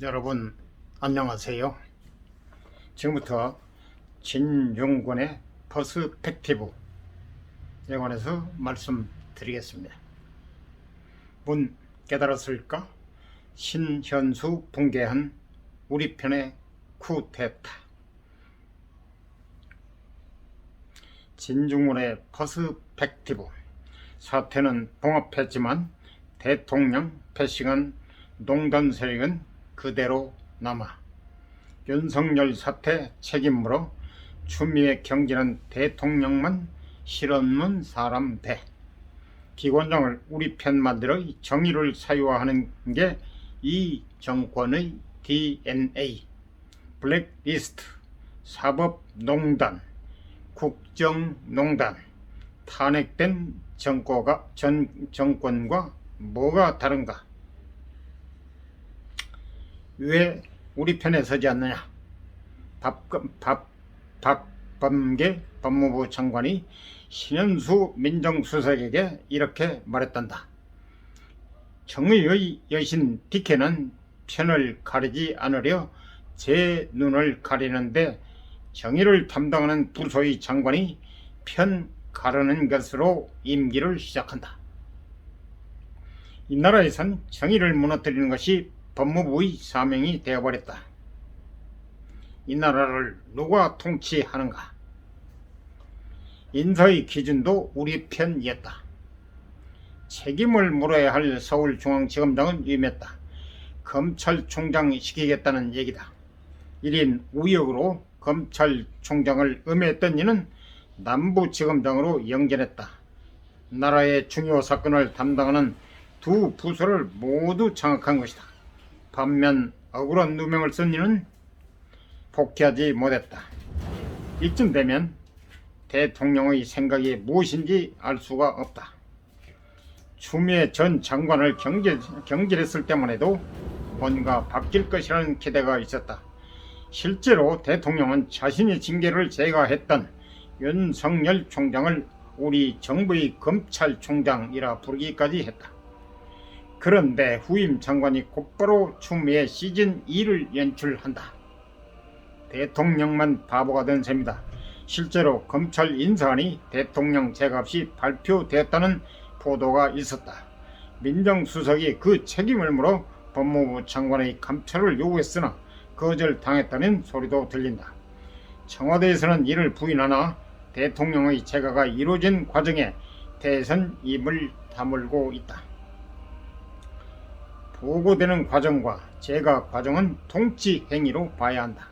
여러분 안녕하세요. 지금부터 진중권의 퍼스펙티브에 관해서 말씀드리겠습니다. 문 깨달았을까? 신현수 붕괴한 우리 편의 쿠데타. 진중권의 퍼스펙티브. 사태는 봉합했지만 대통령 패싱한 농단 세력은 그대로 남아 윤석열 사태 책임으로 추미애 경질한 대통령만 실없는 사람 돼. 기관장을 우리 편 만들어 정의를 사유화하는 게 이 정권의 DNA. 블랙리스트, 사법농단, 국정농단, 탄핵된 정권과 뭐가 다른가? 왜 우리 편에 서지 않느냐? 박범계 법무부 장관이 신현수 민정수석에게 이렇게 말했단다. 정의의 여신 디케는 편을 가리지 않으려 제 눈을 가리는데 정의를 담당하는 부서의 장관이 편 가르는 것으로 임기를 시작한다. 이 나라에선 정의를 무너뜨리는 것이 법무부의 사명이 되어버렸다. 이 나라를 누가 통치하는가? 인사의 기준도 우리 편이었다. 책임을 물어야 할 서울중앙지검장은 임했다. 검찰총장 시키겠다는 얘기다. 1인 우역으로 검찰총장을 음해했던 이는 남부지검장으로 영전했다. 나라의 중요 사건을 담당하는 두 부서를 모두 장악한 것이다. 반면 억울한 누명을 쓴 이는 복귀하지 못했다. 이쯤 되면 대통령의 생각이 무엇인지 알 수가 없다. 추미애 전 장관을 경질했을 때만 해도 뭔가 바뀔 것이라는 기대가 있었다. 실제로 대통령은 자신의 징계를 제거했던 윤석열 총장을 우리 정부의 검찰총장이라 부르기까지 했다. 그런데 후임 장관이 곧바로 추미애 시즌2를 연출한다. 대통령만 바보가 된 셈이다. 실제로 검찰 인사안이 대통령 제가 없이 발표됐다는 보도가 있었다. 민정수석이 그 책임을 물어 법무부 장관의 감찰을 요구했으나 거절당했다는 소리도 들린다. 청와대에서는 이를 부인하나 대통령의 제거가 이루어진 과정에 대선 입을 다물고 있다. 보고되는 과정과 제거 과정은 통치 행위로 봐야 한다.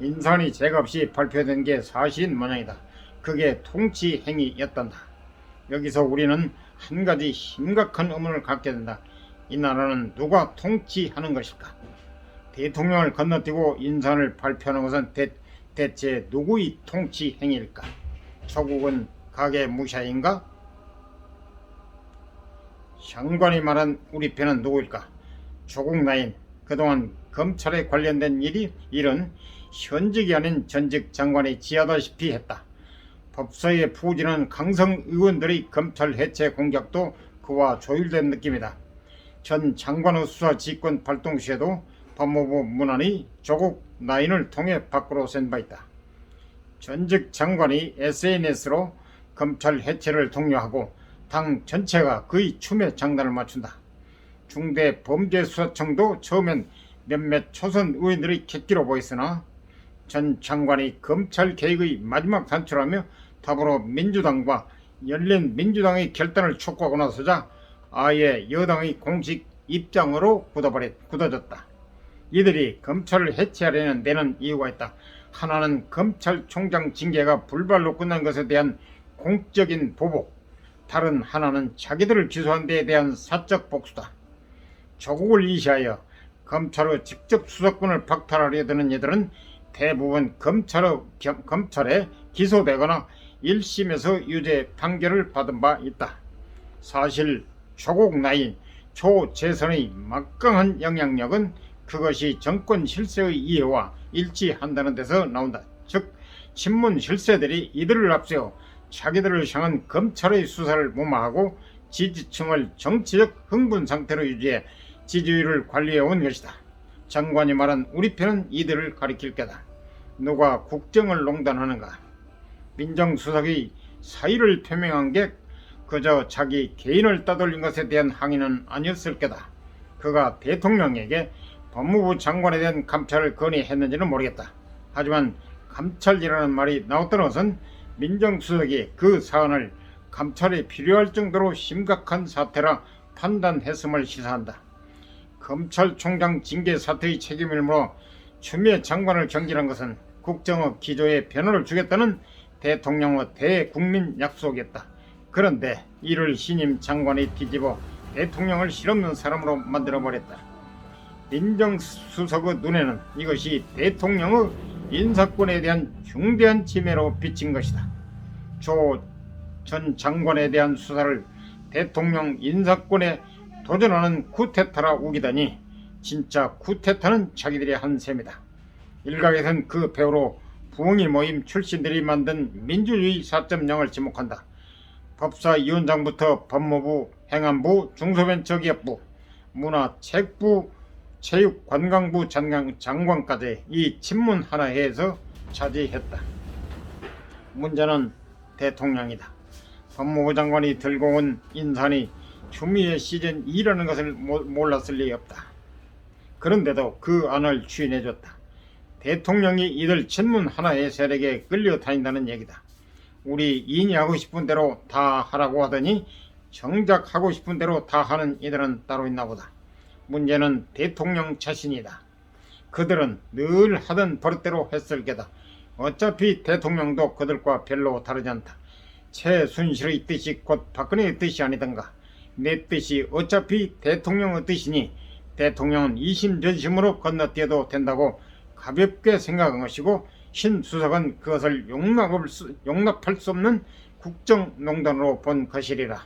인사안이 제거 없이 발표된 게 사실인 모양이다. 그게 통치 행위였단다. 여기서 우리는 한 가지 심각한 의문을 갖게 된다. 이 나라는 누가 통치하는 것일까? 대통령을 건너뛰고 인사안을 발표하는 것은 대체 누구의 통치 행위일까? 조국은 가계무샤인가? 장관이 말한 우리 편은 누구일까? 조국 나인. 그동안 검찰에 관련된 일은 현직이 아닌 전직 장관이 지하다시피 했다. 법사위에 부진한 강성 의원들의 검찰 해체 공작도 그와 조율된 느낌이다. 전 장관의 수사 지휘권 발동 시에도 법무부 문안이 조국 나인을 통해 밖으로 센 바 있다. 전직 장관이 SNS로 검찰 해체를 독려하고 당 전체가 그의 춤에 장단을 맞춘다. 중대범죄수사청도 처음엔 몇몇 초선 의원들의 객기로 보였으나 전 장관이 검찰 개혁의 마지막 단초라며 더불어민주당과 열린민주당의 결단을 촉구하고 나서자 아예 여당의 공식 입장으로 굳어졌다. 이들이 검찰을 해체하려는 데는 이유가 있다. 하나는 검찰총장 징계가 불발로 끝난 것에 대한 공적인 보복, 다른 하나는 자기들을 기소한 데에 대한 사적 복수다. 조국을 이시하여 검찰의 직접 수사권을 박탈하려 드는 이들은 대부분 검찰에 기소되거나 1심에서 유죄 판결을 받은 바 있다. 사실 조국 나인 초재선의 막강한 영향력은 그것이 정권 실세의 이해와 일치한다는 데서 나온다. 즉 친문 실세들이 이들을 앞세워 자기들을 향한 검찰의 수사를 무마하고 지지층을 정치적 흥분 상태로 유지해 지지율을 관리해온 것이다. 장관이 말한 우리 편은 이들을 가리킬 게다. 누가 국정을 농단하는가? 민정수석이 사의를 표명한 게 그저 자기 개인을 따돌린 것에 대한 항의는 아니었을 게다. 그가 대통령에게 법무부 장관에 대한 감찰을 건의했는지는 모르겠다. 하지만 감찰이라는 말이 나왔던 것은 민정수석이 그 사안을 감찰이 필요할 정도로 심각한 사태라 판단했음을 시사한다. 검찰총장 징계 사태의 책임을 물어 추미애 장관을 경질한 것은 국정의 기조에 변화를 주겠다는 대통령의 대국민 약속이었다. 그런데 이를 신임 장관이 뒤집어 대통령을 실없는 사람으로 만들어버렸다. 민정수석의 눈에는 이것이 대통령의 인사권에 대한 중대한 침해로 비친 것이다. 조 전 장관에 대한 수사를 대통령 인사권에 도전하는 쿠데타라 우기다니 진짜 쿠데타는 자기들이 한 셈이다. 일각에선 그 배우로 부흥이 모임 출신들이 만든 민주주의 4.0을 지목한다. 법사위원장부터 법무부, 행안부, 중소벤처기업부, 문화체육부, 체육관광부 장관까지 이 친문 하나에서 차지했다. 문제는 대통령이다. 법무부 장관이 들고 온 인산이 추미애 시즌 2라는 것을 몰랐을 리 없다. 그런데도 그 안을 추인해줬다. 대통령이 이들 친문 하나의 세력에 끌려다닌다는 얘기다. 우리 인이 하고 싶은 대로 다 하라고 하더니 정작 하고 싶은 대로 다 하는 이들은 따로 있나 보다. 문제는 대통령 자신이다. 그들은 늘 하던 버릇대로 했을 게다. 어차피 대통령도 그들과 별로 다르지 않다. 최순실의 뜻이 곧 박근혜의 뜻이 아니던가. 내 뜻이 어차피 대통령의 뜻이니 대통령은 이심전심으로 건너뛰어도 된다고 가볍게 생각한 것이고, 신 수석은 그것을 용납할 수 없는 국정농단으로 본 것이리라.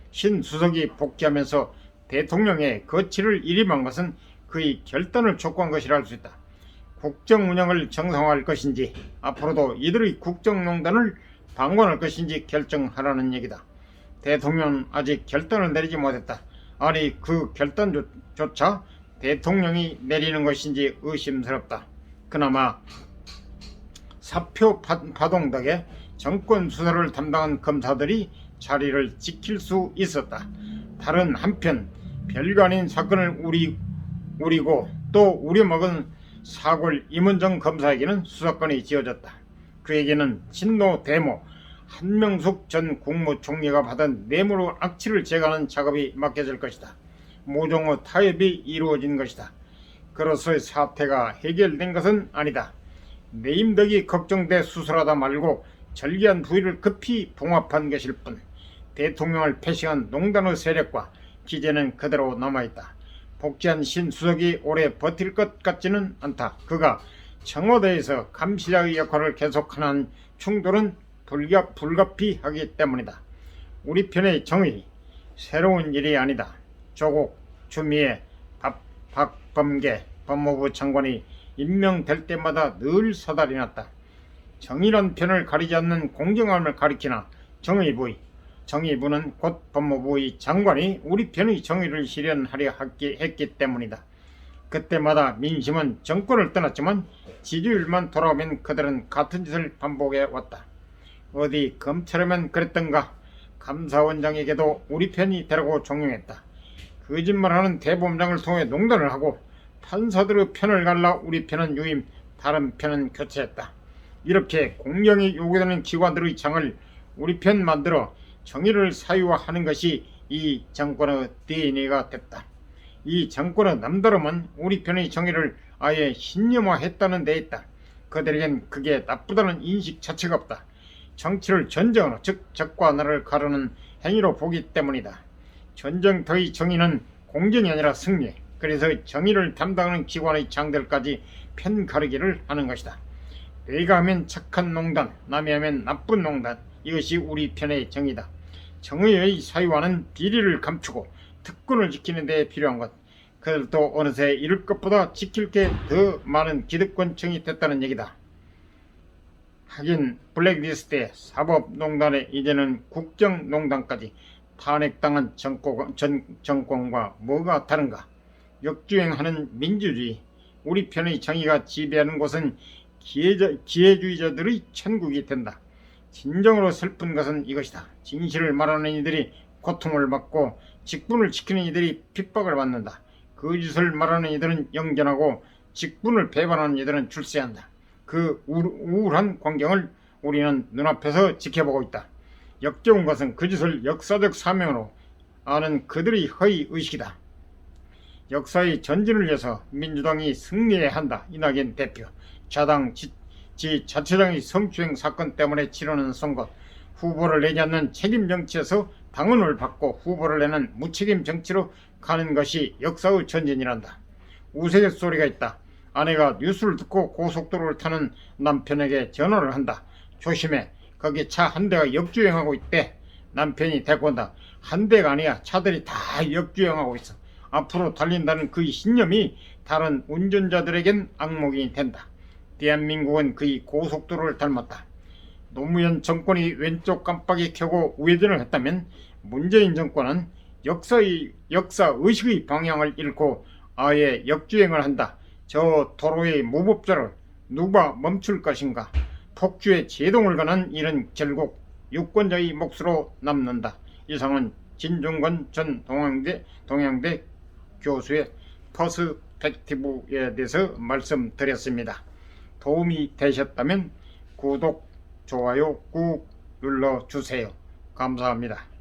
신 수석이 복귀하면서 대통령의 거취를 일임한 것은 그의 결단을 촉구한 것이라 할 수 있다. 국정 운영을 정상화할 것인지 앞으로도 이들의 국정농단을 방관할 것인지 결정하라는 얘기다. 대통령은 아직 결단을 내리지 못했다. 아니, 그 결단조차 대통령이 내리는 것인지 의심스럽다. 그나마 사표 파동 덕에 정권 수사를 담당한 검사들이 자리를 지킬 수 있었다. 다른 한편 별거 아닌 사건을 우리고 또 우려먹은 사골 임은정 검사에게는 수사권이 지어졌다. 그에게는 친노 대모 한명숙 전 국무총리가 받은 뇌물 악취를 제거하는 작업이 맡겨질 것이다. 모종의 타협이 이루어진 것이다. 그로서의 사태가 해결된 것은 아니다. 내임덕이 걱정돼 수술하다 말고 절개한 부위를 급히 봉합한 것일 뿐, 대통령을 패싱한 농단의 세력과 기재는 그대로 남아있다. 복귀한 신 수석이 오래 버틸 것 같지는 않다. 그가 청와대에서 감시자의 역할을 계속하는 충돌은 불가피하기 때문이다. 우리 편의 정의, 새로운 일이 아니다. 조국, 추미애, 박범계 법무부 장관이 임명될 때마다 늘 사달이 났다. 정의란 편을 가리지 않는 공정함을 가리키나 정의부는 곧 법무부의 장관이 우리 편의 정의를 실현하려 했기 때문이다. 그때마다 민심은 정권을 떠났지만 지지율만 돌아오면 그들은 같은 짓을 반복해 왔다. 어디 검찰하면 그랬던가. 감사원장에게도 우리 편이 되라고 종용했다. 거짓말하는 대법원장을 통해 농단을 하고 판사들의 편을 갈라 우리 편은 유임, 다른 편은 교체했다. 이렇게 공정이 요구되는 기관들의 장을 우리 편 만들어 정의를 사유화하는 것이 이 정권의 DNA가 됐다. 이 정권의 남다름은 우리 편의 정의를 아예 신념화했다는 데 있다. 그들에겐 그게 나쁘다는 인식 자체가 없다. 정치를 전쟁으로, 즉 적과 나를 가르는 행위로 보기 때문이다. 전쟁터의 정의는 공정이 아니라 승리. 그래서 정의를 담당하는 기관의 장들까지 편 가르기를 하는 것이다. 내가 하면 착한 농단, 남이 하면 나쁜 농단. 이것이 우리 편의 정의다. 정의의 사유화는 비리를 감추고 특권을 지키는 데 필요한 것. 그들도 어느새 이럴 것보다 지킬 게 더 많은 기득권층이 됐다는 얘기다. 하긴 블랙리스트에 사법농단에 이제는 국정농단까지 탄핵당한 정권과 뭐가 다른가. 역주행하는 민주주의, 우리 편의 정의가 지배하는 곳은 기회주의자들의 천국이 된다. 진정으로 슬픈 것은 이것이다. 진실을 말하는 이들이 고통을 받고 직분을 지키는 이들이 핍박을 받는다. 거짓을 말하는 이들은 영전하고 직분을 배반하는 이들은 출세한다. 그 우울한 광경을 우리는 눈앞에서 지켜보고 있다. 역겨운 것은 그 짓을 역사적 사명으로 아는 그들의 허위 의식이다. 역사의 전진을 위해서 민주당이 승리해야 한다. 이낙연 대표. 자당 자체장의 성추행 사건 때문에 치르는 선거, 후보를 내지 않는 책임 정치에서 당원을 받고 후보를 내는 무책임 정치로 가는 것이 역사의 전진이란다. 우스갯소리가 있다. 아내가 뉴스를 듣고 고속도로를 타는 남편에게 전화를 한다. 조심해. 거기 차 한 대가 역주행하고 있대. 남편이 데리고 온다. 한 대가 아니야. 차들이 다 역주행하고 있어. 앞으로 달린다는 그의 신념이 다른 운전자들에겐 악몽이 된다. 대한민국은 그의 고속도로를 닮았다. 노무현 정권이 왼쪽 깜빡이 켜고 우회전을 했다면 문재인 정권은 역사의식의 방향을 잃고 아예 역주행을 한다. 저 도로의 무법자를 누가 멈출 것인가. 폭주에 제동을 거는 일은 결국 유권자의 몫으로 남는다. 이상은 진중권 전 동양대 교수의 퍼스펙티브에 대해서 말씀드렸습니다. 도움이 되셨다면 구독, 좋아요 꾹 눌러주세요. 감사합니다.